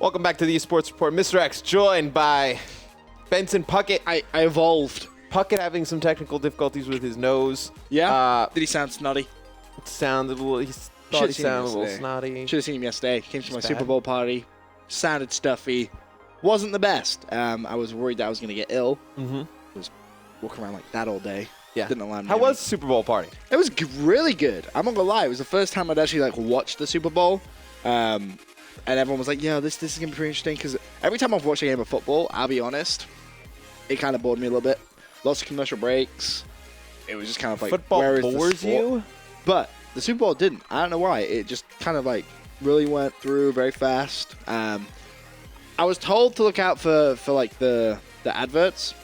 Welcome back to the eSports Report. Mr. X joined by Benson Puckett. I evolved. Puckett having some technical difficulties with his nose. Yeah? Did he sound snotty? It sounded a little, he thought he sounded a little snotty. Should have seen him yesterday. Came to my bad. Super Bowl party. Sounded stuffy. Wasn't the best. I was worried that I was going to get ill. Was walking around like that all day. Yeah. Didn't allow me. How was the Super Bowl party? It was really good. I'm not going to lie. It was the first time I'd actually watched the Super Bowl. And everyone was like, yeah, this is going to be pretty interesting. Because every time I've watched a game of football, I'll be honest, it kind of bored me a little bit. Lots of commercial breaks. It was just kind of like, Football where is bores the sport? you? But the Super Bowl didn't. I don't know why. It just kind of really went through very fast. I was told to look out for like the adverts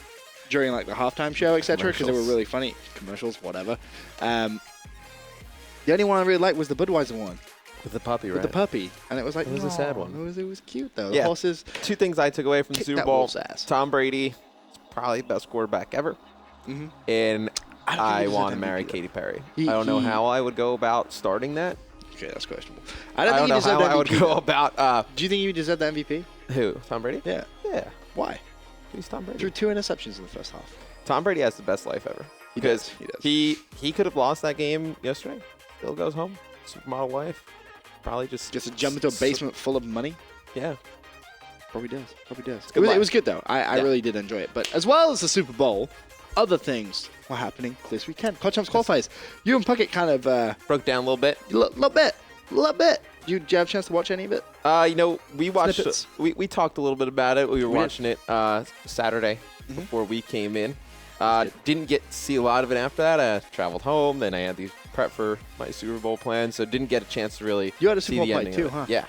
during like the halftime show, etc., because they were really funny. Commercials, whatever. The only one I really liked was the Budweiser one. With the puppy, right? With the puppy. And it was like, it was a sad one. It was cute, though. Yeah. The horses. Two things I took away from the Super that Bowl. wolf's ass. Tom Brady, probably the best quarterback ever. And I want to marry Katy Perry. I don't know how I would go about starting that. Okay, that's questionable. I don't know how I would go about... Do you think you deserve the MVP? Who? Tom Brady? Yeah. Yeah. Why? He's Tom Brady. Threw 2 interceptions in the first half. Tom Brady has the best life ever. Because he could have lost that game yesterday. Still goes home. Supermodel life. Probably just gets to jump into a basement full of money. Yeah. Probably does. Probably does. It was good, though. I really did enjoy it. But as well as the Super Bowl, other things were happening this weekend. CoD Champs Qualifiers. You and Puckett kind of... broke down a little bit. Little bit. Did you have a chance to watch any of it? You know, we watched... We talked a little bit about it. We were watching it Saturday before we came in. Didn't get to see a lot of it after that. I traveled home. Then I had these prep for my Super Bowl plans, so didn't get a chance to really You had a Super see Bowl the play ending too, of it. huh? Yeah.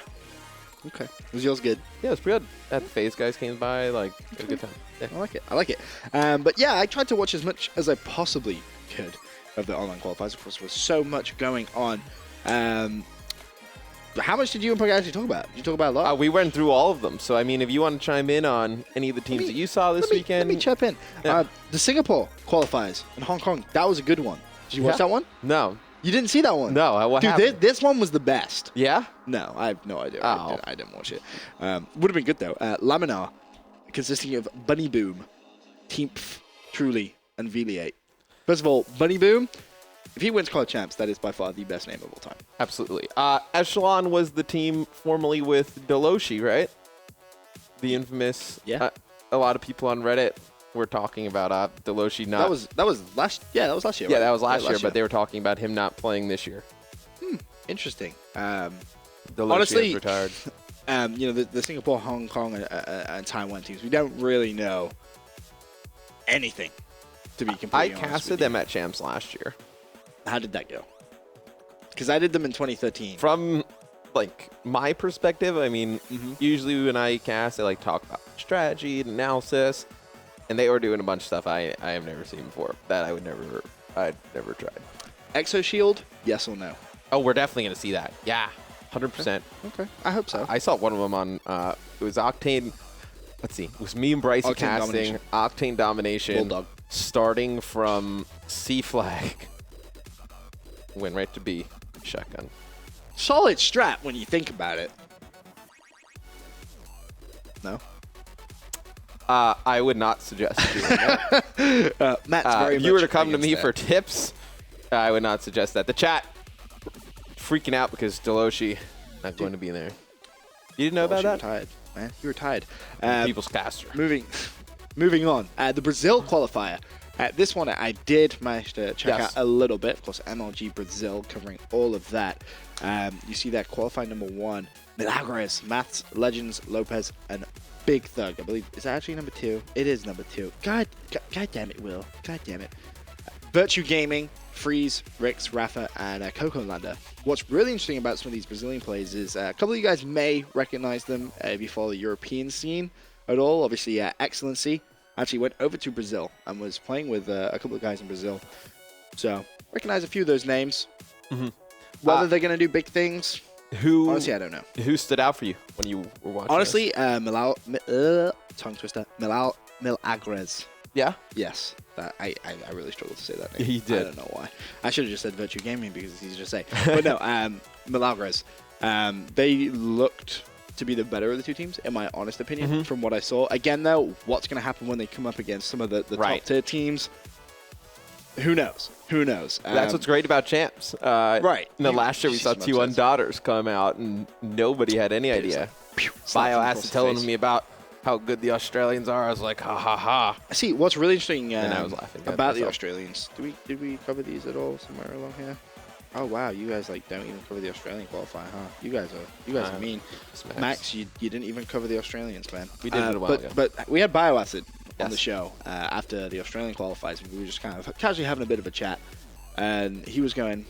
Okay. Was yours good? Yeah, it was pretty good. At the FaZe guys came by, like, it was a good time. Yeah. I like it. But yeah, I tried to watch as much as I possibly could of the online qualifiers. Of course, there was so much going on. How much did you and Puckett actually talk about? Did you talk about a lot? We went through all of them. So, I mean, if you want to chime in on any of the teams that you saw this weekend. Let me chip in. Yeah. The Singapore qualifiers in Hong Kong, that was a good one. Did you watch that one? No. You didn't see that one? No. Dude, this one was the best. Yeah? No, I have no idea. Oh. I didn't watch it. Would have been good, though. Laminar, consisting of Bunny Boom, Teemph, Truly, and Viliate. First of all, Bunny Boom, if he wins CoD Champs, that is by far the best name of all time. Absolutely. Echelon was the team formerly with Deloshi, right? The infamous. Yeah. A lot of people on Reddit were talking about Deloshi not. That was last. Yeah, that was last year. Yeah, right? that was last year, but they were talking about him not playing this year. Interesting. Deloshi Honestly, has retired. You know, the Singapore, Hong Kong, and Taiwan teams, we don't really know anything. To be completely honest, I casted them at Champs last year. How did that go? Because I did them in 2013. From like my perspective, I mean, usually when I cast, I like talk about strategy and analysis, and they were doing a bunch of stuff I have never seen before that I'd never tried. Exo Shield, yes or no? Oh, we're definitely gonna see that. Yeah, 100%. Okay, I hope so. I saw one of them on. It was Octane. Let's see. It was me and Bryce casting Octane Domination. Bulldog. Starting from C flag. Went right to B. Shotgun. Solid strat when you think about it. No? I would not suggest doing that. Matt's very if you were to come to me for tips, I would not suggest that. The chat freaking out because Deloshi not going to be in there. You didn't know about that? You were tired, man. You were tired. People's caster. Moving on. The Brazil qualifier. This one I did manage to check out a little bit. Of course, MLG Brazil covering all of that. You see that qualifying number 1. Milagres, Maths, Legends, Lopez, and Big Thug. I believe. Is that actually number 2? It is number 2. God damn it, Will. God damn it. Virtue Gaming, Freeze, Rix, Rafa, and Coco Landa. What's really interesting about some of these Brazilian players is a couple of you guys may recognize them if you follow the European scene at all. Obviously, Excellency actually went over to Brazil and was playing with a couple of guys in Brazil. So, recognize a few of those names. Whether they're going to do big things, honestly, I don't know. Who stood out for you when you were watching honestly, tongue twister, Milagres. Yeah? Yes. I really struggled to say that name. He did. I don't know why. I should have just said Virtue Gaming because it's easier to say. But no, Milagres. They looked to be the better of the two teams, in my honest opinion, from what I saw. Again, though, what's going to happen when they come up against some of the top-tier teams? Who knows? Who knows? That's what's great about champs. Right. Last year we saw T1 Daughters come out, and nobody had any idea. Bio asked telling me about how good the Australians are. I was like, ha ha ha. See, what's really interesting and I was laughing about the Australians? Did we cover these at all somewhere along here? Oh wow, you guys like don't even cover the Australian qualifier, huh? You guys are mean. Max, you didn't even cover the Australians, man. We did it a while ago. But we had Bioacid on the show after the Australian qualifiers, and we were just kind of casually having a bit of a chat, and he was going,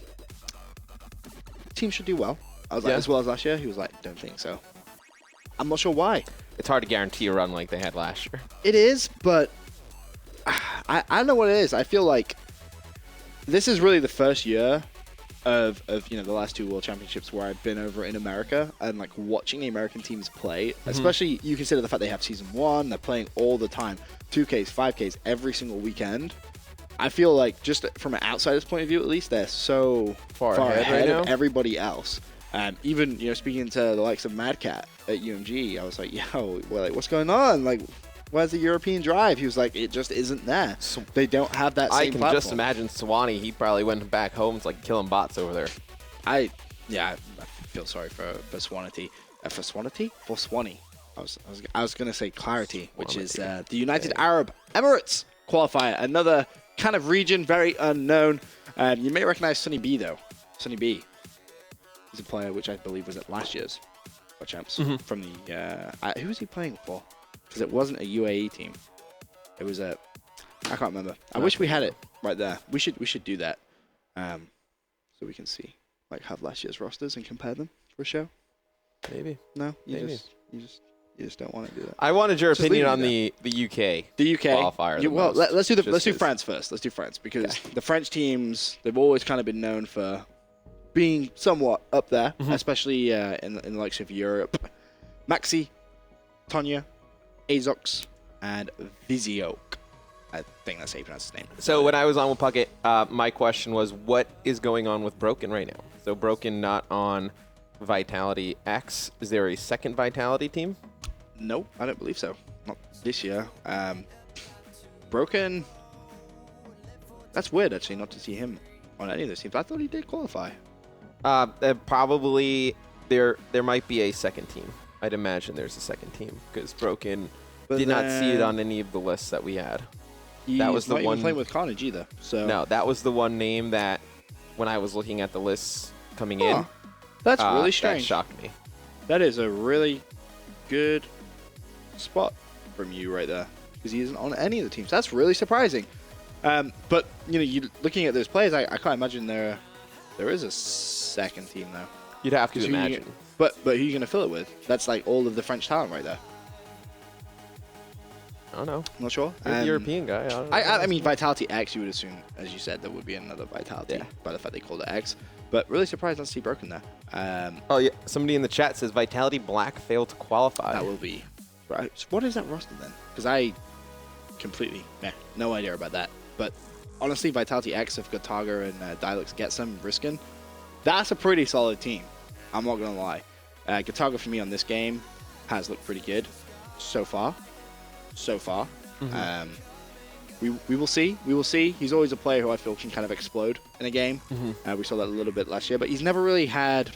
team should do well. I was like, as well as last year? He was like, don't think so. I'm not sure why. It's hard to guarantee a run like they had last year. It is, but I don't know what it is. I feel like this is really the first year of the last 2 World Championships where I've been over in America and like watching the American teams play, especially you consider the fact they have Season 1, they're playing all the time, 2Ks, 5Ks every single weekend. I feel like just from an outsider's point of view, at least, they're so far ahead of everybody else. Even speaking to the likes of Mad Cat at UMG, I was like, yo, what's going on? Like, where's the European drive? He was like, it just isn't there. They don't have that same platform. I can just imagine Swanee. He probably went back home. It's like killing bots over there. I feel sorry for Swanee. For Swanee. I was gonna say Clarity, which is the United Arab Emirates qualifier. Another kind of region, very unknown. You may recognize Sunny B though. Sunny B. He's a player which I believe was at last year's World Champs from the. Who was he playing for? Because it wasn't a UAE team. It was I can't remember. I wish we had it right there. We should do that, so we can see, like, have last year's rosters and compare them for a show. Maybe. No, you just don't want to do that. I wanted your opinion on the UK. The UK qualifier. Well, let's do France first. Let's do France because the French teams, they've always kind of been known for being somewhat up there, especially in the likes of Europe. MAXXIE, TONYAA, Azox, and Vizioke. I think that's how you pronounce his name. So when I was on with Puckett, my question was, what is going on with Broken right now? So Broken not on Vitality X. Is there a second Vitality team? Nope, I don't believe so. Not this year. Broken, that's weird actually not to see him on any of those teams. I thought he did qualify. Probably there might be a second team. I'd imagine there's a second team because Broken did not see it on any of the lists that we had. That was the one. Even playing with Carnage either. So no, that was the one name that when I was looking at the lists coming in, that's really strange. That shocked me. That is a really good spot from you right there because he isn't on any of the teams. That's really surprising. But you looking at those players, I can't imagine there is a second team though. You'd have to imagine. But who are you going to fill it with? That's like all of the French talent right there. I don't know. I'm not sure. You're the European guy. I don't know. I mean, Vitality X, you would assume, as you said, there would be another Vitality by the fact they called it X. But really surprised not to see Broken there. Oh, yeah. Somebody in the chat says Vitality Black failed to qualify. That will be. Right. So what is that roster then? Because I completely, no idea about that. But honestly, Vitality X, if Gotaga and Dialux get some Riskin, that's a pretty solid team. I'm not going to lie. Gotaga for me on this game has looked pretty good so far. We will see. We will see. He's always a player who I feel can kind of explode in a game. We saw that a little bit last year, but he's never really had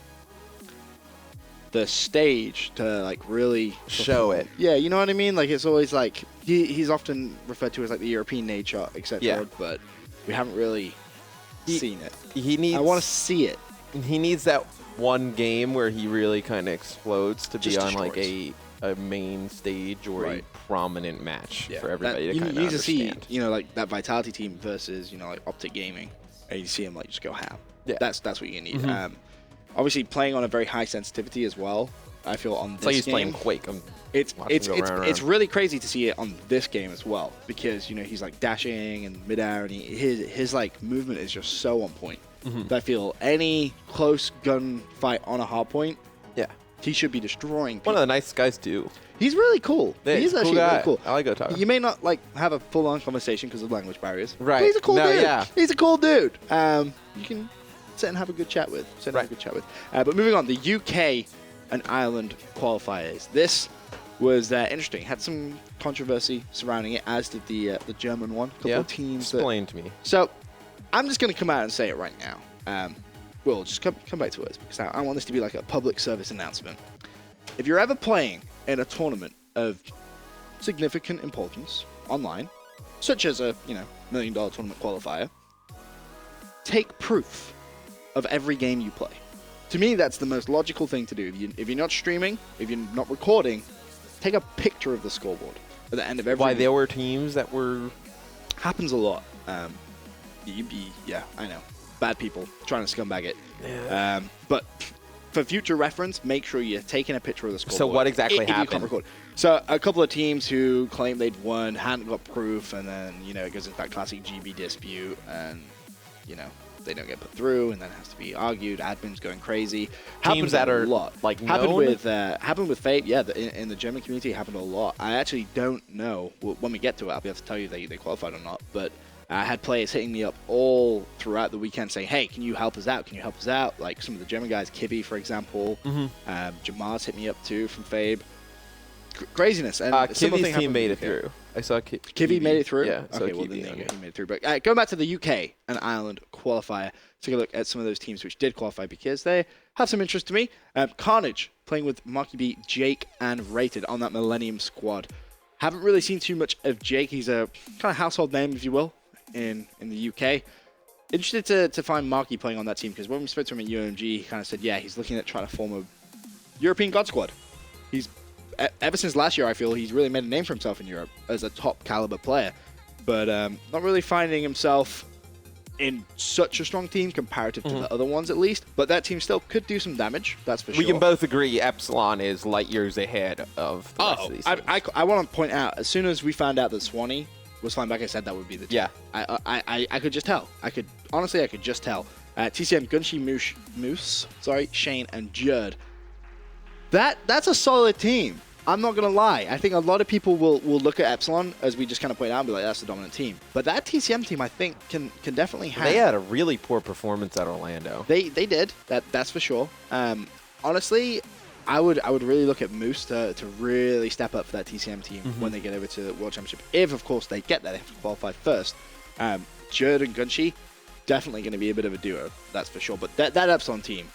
the stage to like really show it. Yeah, you know what I mean? Like it's always like he's often referred to as like the European nature, etc. Yeah. But we haven't really seen it. I want to see it. He needs that one game where he really kind of explodes to be on like a main stage or a prominent match for everybody to kind of understand. You need to see, like that Vitality team versus, like Optic Gaming, and you see him like just go ham. Yeah. That's what you need. Obviously playing on a very high sensitivity as well. I feel on this like he's game, playing Quake. It's really crazy to see it on this game as well because he's like dashing and midair and his like movement is just so on point. I feel any close gun fight on a hard point, he should be destroying people. One of the nice guys too. He's really cool. Yeah, he's actually cool really cool. I like Gotaga. You may not like have a full-on conversation because of language barriers. Right. But he's a cool dude. Yeah. He's a cool dude. You can sit and have a good chat with. But moving on, the UK and Ireland qualifiers. This was interesting. Had some controversy surrounding it, as did the German one. A couple of teams. Explain to me. So I'm just going to come out and say it right now. We'll just come back to us, because I want this to be like a public service announcement. If you're ever playing in a tournament of significant importance online, such as a $1 million tournament qualifier, take proof of every game you play. To me, that's the most logical thing to do. If you're not streaming, if you're not recording, take a picture of the scoreboard at the end of every Why game. there were teams that were... Happens a lot. Yeah, I know. Bad people trying to scumbag it. Yeah. But for future reference, make sure you're taking a picture of the scoreboard. So what exactly if you happened? can't record. So a couple of teams who claimed they'd won hadn't got proof, and then it goes into that classic GB dispute, and they don't get put through, and then it has to be argued. Admins going crazy. Teams that are happened with Fate. Yeah, in the German community, it happened a lot. I actually don't know. When we get to it, I'll be able to tell you they qualified or not. But I had players hitting me up all throughout the weekend saying, "Hey, can you help us out? Can you help us out?" Like some of the German guys, Kibby, for example. Jamar's hit me up too from Fabe. Craziness. And Kivi's team made it through. I saw Kivi made it through? Yeah, okay, well, then he made it through. But going back to the UK and Ireland qualifier, take a look at some of those teams which did qualify, because they have some interest to me. Carnage playing with MAXXIE B, Jake, and Rated on that Millennium squad. Haven't really seen too much of Jake. He's a kind of household name, if you will, in the UK. Interested to find MAXXIE playing on that team, because when we spoke to him at UMG, he kind of said, yeah, he's looking at trying to form a European God squad. He's ever since last year, I feel he's really made a name for himself in Europe as a top caliber player, but not really finding himself in such a strong team comparative to the other ones, at least. But that team still could do some damage, that's for sure. We can both agree Epsilon is light years ahead of the rest of these teams. I want to point out, as soon as we found out that Swanee was flying back, I said that would be the team. Yeah. I could just tell. I could just tell. TCM, Gunshi, Moose, Shane, and Jerd. That's a solid team. I'm not going to lie. I think a lot of people will look at Epsilon, as we just kind of point out, and be like, that's the dominant team. But that TCM team, I think, can definitely have... They had a really poor performance at Orlando. They did. That's for sure. Honestly, I would really look at Moose to really step up for that TCM team when they get over to the World Championship. If, of course, they get there, they have to qualify first. Jerd and Gunshi, definitely going to be a bit of a duo, that's for sure. But that Epsilon team...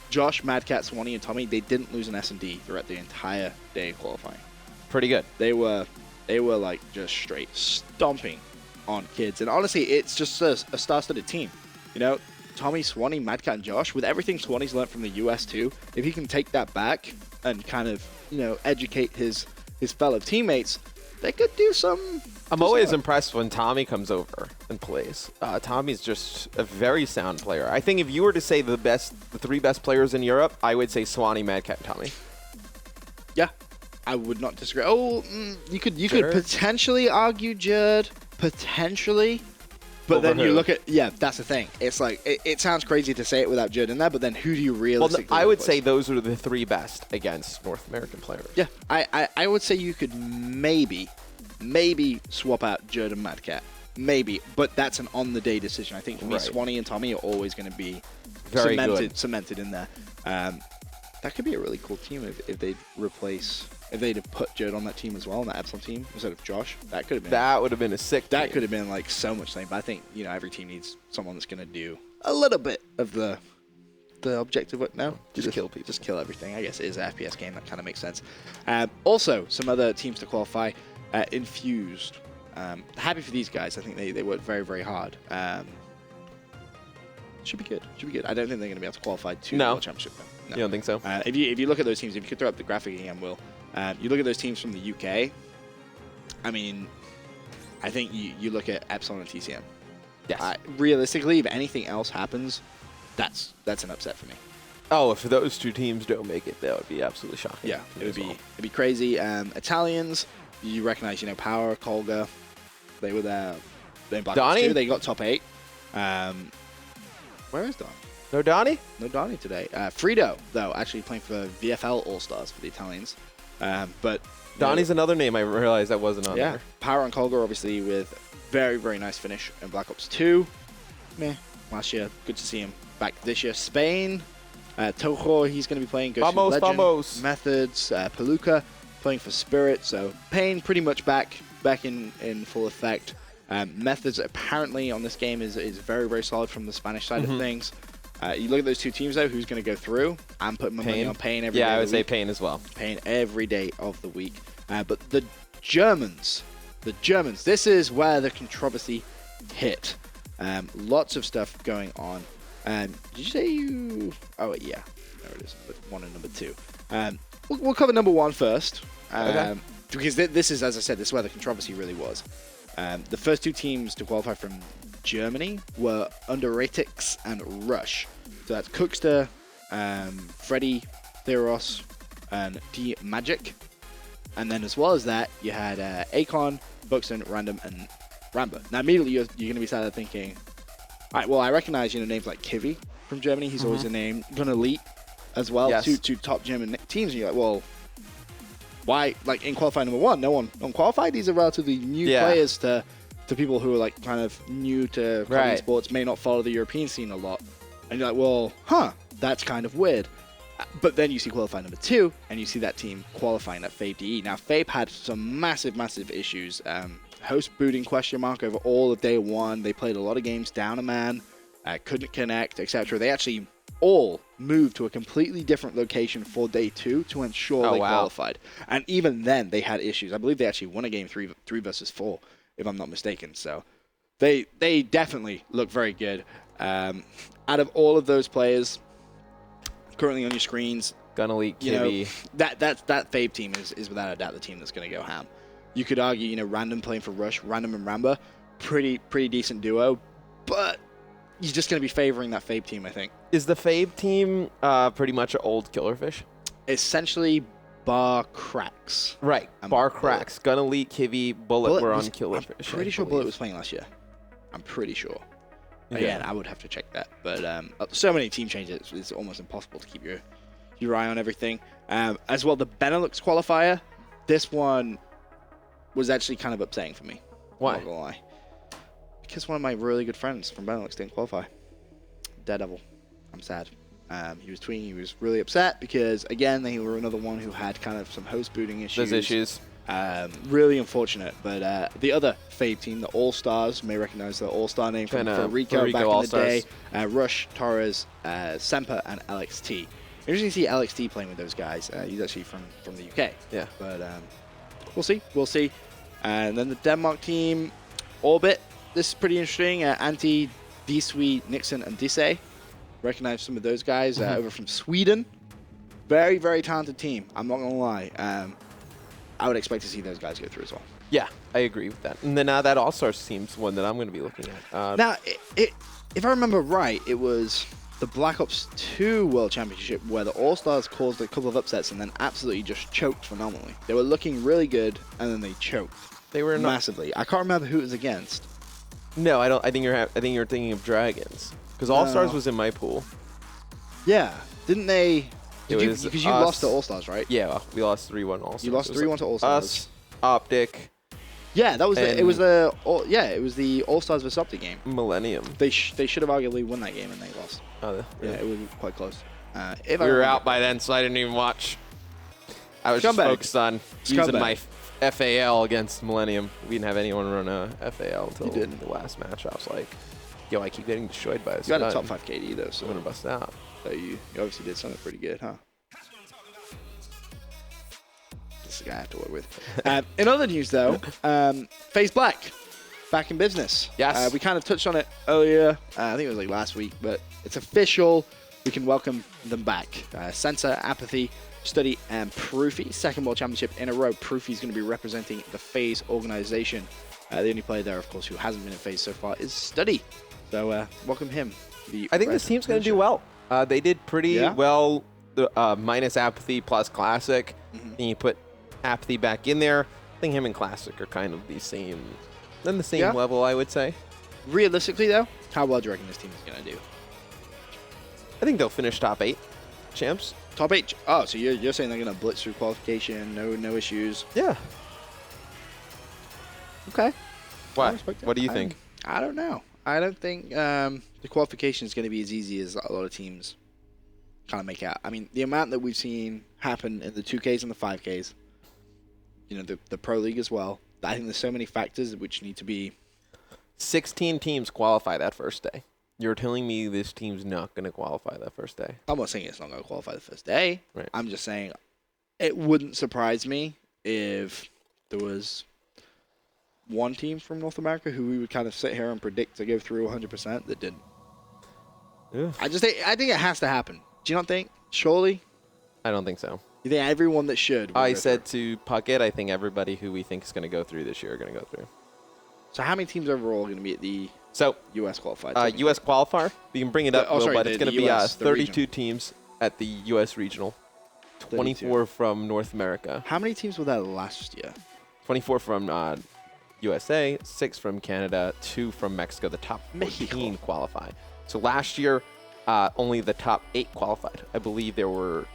Josh, Madcat, Swanee, and Tommy, they didn't lose an S&D throughout the entire day of qualifying. Pretty good. They were like just straight stomping on kids. And honestly, it's just a star-studded team. Tommy, Swanee, Madcat, and Josh, with everything Swanee's learned from the US too, if he can take that back and kind of, educate his fellow teammates, they could do some... I'm always impressed when Tommy comes over and plays. Tommy's just a very sound player. I think if you were to say the three best players in Europe, I would say Swanee, Madcat, and Tommy. Yeah, I would not disagree. Oh, you could potentially argue Jerd, potentially. But then you look at, that's the thing. It's like, it sounds crazy to say it without Jerd in there, but then who do you realistically... Well, I would say those are the three best against North American players. Yeah, I would say you could maybe swap out Jerd and Madcat. Maybe, but that's an on-the-day decision. I think for me, Swanee and Tommy are always going to be cemented in there. That could be a really cool team if they'd put Jerd on that team as well, on that Epsilon team, instead of Josh. That would have been a sick team. That could have been like so much thing. But I think, every team needs someone that's going to do a little bit of the objective work now. Just kill people. Just kill everything. I guess it is an FPS game. That kind of makes sense. Also, some other teams to qualify. Infused. Happy for these guys. I think they worked very, very hard. Should be good. I don't think they're going to be able to qualify to the World Championship. No. You don't think so? If you look at those teams, if you could throw up the graphic again, Will, you look at those teams from the UK. I mean, I think you look at Epsilon and TCM. Yes. Realistically, if anything else happens, that's an upset for me. Oh, if those two teams don't make it, that would be absolutely shocking. Yeah, it'd be crazy. Italians. You recognize, Power, Kolga. They were there. They Black Ops 2. They got top 8. Where is Don? No Donnie? No Donnie today. Frido, though, actually playing for VFL All-Stars for the Italians. But Donnie's another name I realized that wasn't on there. Power and Kolga, obviously, with very, very nice finish in Black Ops 2. Last year, good to see him back this year. Spain, Toho, he's going to be playing Ghost Vamos, Legend. vamos. Methods, Palooka playing for Spirit. So Pain pretty much back in full effect. Methods apparently on this game is very, very solid from the Spanish side of things. You look at those two teams though, who's going to go through? I'm putting my money on Pain every day. Yeah, I of would the say week. Pain as well. Pain every day of the week. But the Germans, this is where the controversy hit. Lots of stuff going on. Did you say you... Oh, yeah. There it is. Number 1 and number 2. We'll cover number 1 first. Okay. Because this is, as I said, this is where the controversy really was. The first 2 teams to qualify from Germany were UNDESRATIX and Rush. So that's Cookster, Freddy, Theros, and D Magic. And then as well as that, you had Akon, Buxton, Random, and Ramba. Now immediately you're going to be sat there thinking, all right, well I recognize names like Kiwi from Germany. He's always a name. Gun Elite as well. Yes. Two top German teams. And you're like, well, why? Like in qualifying number 1, no one qualified. These are relatively new players to people who are like kind of new to CoD sports, may not follow the European scene a lot. And you're like, well, that's kind of weird. But then you see qualifying number 2, and you see that team qualifying at FABE DE. Now, FABE had some massive issues. Host booting question mark over all of day 1. They played a lot of games down a man, couldn't connect, etc. They actually all moved to a completely different location for day 2 to ensure they qualified. And even then, they had issues. I believe they actually won a game 3 versus 4, if I'm not mistaken. So they definitely look very good. Out of all of those players currently on your screens, Gun Elite, Kiwi. That FABE team is without a doubt the team that's going to go ham. You could argue, Random playing for Rush, Random and Ramba, pretty decent duo, but you're just going to be favoring that FABE team, I think. Is the FABE team pretty much an old Killerfish? Essentially, bar cracks. Right, bar cracks. Gun Elite, Kiwi, Bullet were on Killerfish. I'm pretty sure Bullet was playing last year. I'm pretty sure. Again, I would have to check that. But so many team changes, it's almost impossible to keep your eye on everything. As well, the Benelux qualifier, this one was actually kind of upsetting for me. Why? I'm not gonna lie. Because one of my really good friends from Benelux didn't qualify. Daredevil. I'm sad. He was tweeting, he was really upset because, again, they were another one who had kind of some host booting issues. Those issues. Really unfortunate, but the other FABE team, the All-Stars, may recognize the All-Star name from Rico back in the day. Rush, Torres, Semper, and LXT. Interesting to see LXT playing with those guys. He's actually from the UK. Yeah. But we'll see. And then the Denmark team, Orbit. This is pretty interesting. Antti, Disui, Nixon, and Disse. Recognize some of those guys over from Sweden. Very, very talented team. I'm not going to lie. I would expect to see those guys go through as well. Yeah, I agree with that. And then that All-Stars team's one that I'm going to be looking at. Now, if I remember right, it was the Black Ops 2 World Championship where the All-Stars caused a couple of upsets and then absolutely just choked phenomenally. They were looking really good, and then they choked. They were massively. I can't remember who it was against. No, I don't. I think you're thinking of Dragons, because All-Stars was in my pool. Yeah, didn't they? Because you lost to All-Stars, right? Yeah, we lost 3-1 All-Stars. You lost 3-1 to All-Stars. Us, Optic. Yeah, that was it was the All-Stars vs Optic game. Millennium. They should have arguably won that game and they lost. Oh, yeah, it was quite close. We were out by then, so I didn't even watch. I was just focused on using my FAL against Millennium. We didn't have anyone run a FAL until the last match. I was like, yo, I keep getting destroyed by this. You got a top 5 KD though, so I'm gonna bust out. So you obviously did something pretty good, huh? This is the guy I have to work with. In other news though, FaZe Black back in business. Yes. We kind of touched on it earlier. I think it was like last week, but it's official. We can welcome them back. Sensor, Apathy, Study, and Proofy. Second World Championship in a row. Proofy is going to be representing the FaZe organization. The only player there, of course, who hasn't been in FaZe so far is Study. So welcome him. I think this team's going to do well. They did pretty well, minus Apathy plus Classic. And you put Apathy back in there. I think him and Classic are kind of the same level, I would say. Realistically, though, how well do you reckon this team is going to do? I think they'll finish top 8 champs. Top 8? Oh, so you're saying they're going to blitz through qualification, no issues? Yeah. Okay. What do you think? I don't know. I don't think the qualification is going to be as easy as a lot of teams kind of make out. I mean, the amount that we've seen happen in the 2Ks and the 5Ks, you know, the Pro League as well. I think there's so many factors which need to be... 16 teams qualify that first day. You're telling me this team's not going to qualify that first day? I'm not saying it's not going to qualify the first day. Right. I'm just saying it wouldn't surprise me if there was one team from North America who we would kind of sit here and predict to go through 100% that didn't. Yeah. I think it has to happen. Do you not think? Surely? I don't think so. You think everyone that should? I said to Puckett, I think everybody who we think is going to go through this year are going to go through. So how many teams overall are going to be at the U.S. qualified? U.S. qualifier. You can bring it up, but it's going to be US, 32 teams at the U.S. regional, 24 32. from North America. How many teams were that last year? 24 from USA, 6 from Canada, 2 from Mexico. The top 14 qualify. So last year, only the top 8 qualified. I believe there were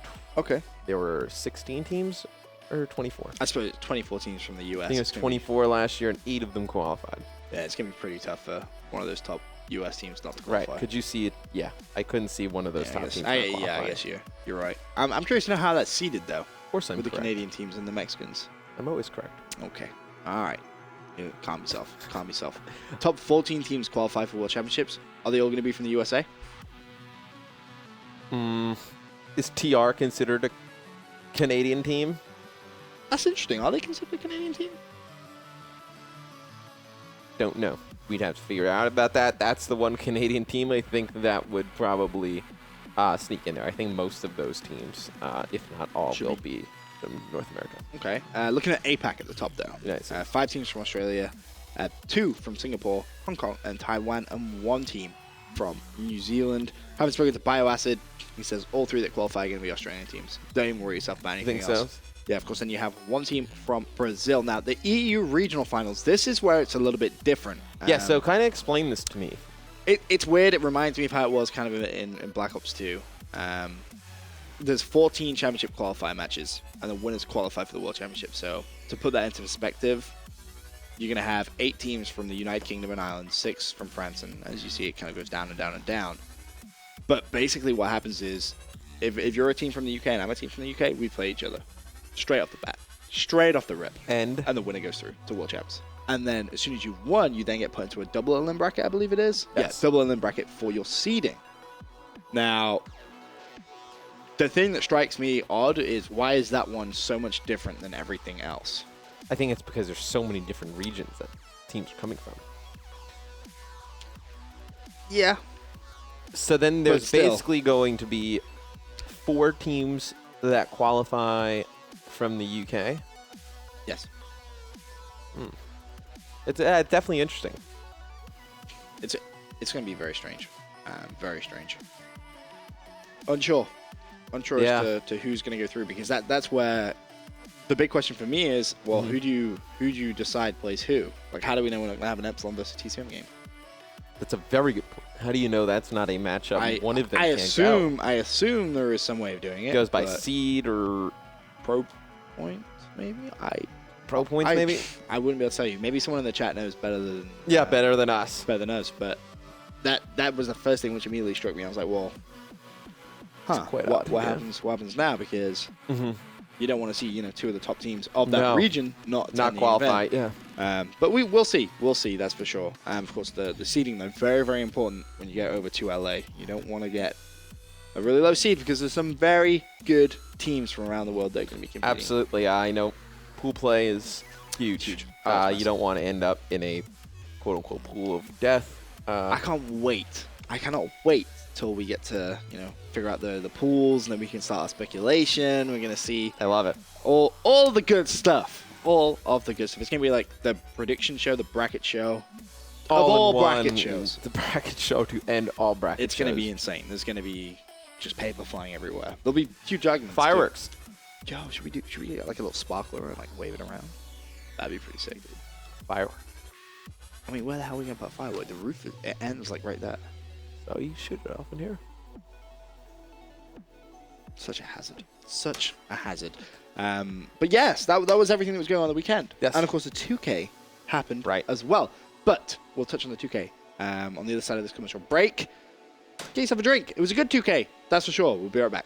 16 teams or 24. I suppose 24 teams from the U.S. I think it was 24 last year, and 8 of them qualified. Yeah, it's going to be pretty tough for one of those top U.S. teams not to qualify. Right. Could you see it? Yeah. I couldn't see one of those top teams. I guess you're right. I'm curious to know how that's seeded, though. Of course I'm with correct. The Canadian teams and the Mexicans. I'm always correct. Okay. All right. Calm yourself. Calm yourself. Top 14 teams qualify for World Championships. Are they all going to be from the USA? Is TR considered a Canadian team? That's interesting. Are they considered a Canadian team? Don't know. We'd have to figure out about that. That's the one Canadian team I think that would probably sneak in there. I think most of those teams, if not all, will be from North America. Okay. Looking at APAC at the top, though. Nice. 5 teams from Australia, 2 from Singapore, Hong Kong, and Taiwan, and 1 team from New Zealand. Haven't spoken to Bioacid. He says all 3 that qualify are going to be Australian teams. Don't even worry yourself about anything else. You think so? Yeah, of course. Then you have 1 team from Brazil. Now, the EU regional finals, this is where it's a little bit different. Yeah, so kind of explain this to me. It's weird. It reminds me of how it was kind of in Black Ops 2. There's 14 championship qualifier matches, and the winners qualify for the World Championship. So to put that into perspective, you're going to have 8 teams from the United Kingdom and Ireland, 6 from France, and as you see, it kind of goes down and down and down. But basically what happens is, if you're a team from the UK and I'm a team from the UK, we play each other. Straight off the bat. Straight off the rip. And the winner goes through to World Champs. And then as soon as you've won, you then get put into a double elim bracket, I believe it is. Yes. Yeah, double elim bracket for your seeding. Now, the thing that strikes me odd is why is that one so much different than everything else? I think it's because there's so many different regions that teams are coming from. Yeah. So then there's basically going to be 4 teams that qualify from the UK. Yes. It's definitely interesting. It's going to be very strange. Very strange. Unsure as to who's going to go through, because that's where the big question for me is, well, who do you decide plays who? Like, how do we know we're not going to have an Epsilon versus TCM game? That's a very good point. How do you know that's not a matchup? One of them I can't assume there is some way of doing it. It goes by seed or pro points, maybe. Pro points, maybe. I wouldn't be able to tell you. Maybe someone in the chat knows better than. Yeah, better than us. Better than us, but that was the first thing which immediately struck me. I was like, well, what happens? What happens now? Because you don't want to see 2 of the top teams of that region not qualify. Yeah. But we'll see. We'll see. That's for sure. Of course, the seeding though, very, very important when you get over to LA. You don't want to get a really low seed because there's some very good teams from around the world that are going to be competing. Absolutely. I know pool play is huge. You don't want to end up in a quote-unquote pool of death. I can't wait. I cannot wait till we get to figure out the pools, and then we can start our speculation. We're going to see. I love it. All the good stuff. All of the good stuff. It's going to be like the prediction show, the bracket show. All bracket shows. The bracket show to end all bracket shows. It's going to be insane. There's going to be just paper flying everywhere. There'll be huge arguments. Fireworks. Yo, should we get like a little sparkler and like wave it around? That'd be pretty sick, dude. Firework. I mean, where the hell are we going to put a firework? The roof ends like right there. So you shoot it off in here. Such a hazard. Such a hazard. But yes, that was everything that was going on the weekend. Yes. And of course the 2K happened as well. But we'll touch on the 2K on the other side of this commercial break. Get yourself a drink. It was a good 2K. That's for sure. We'll be right back.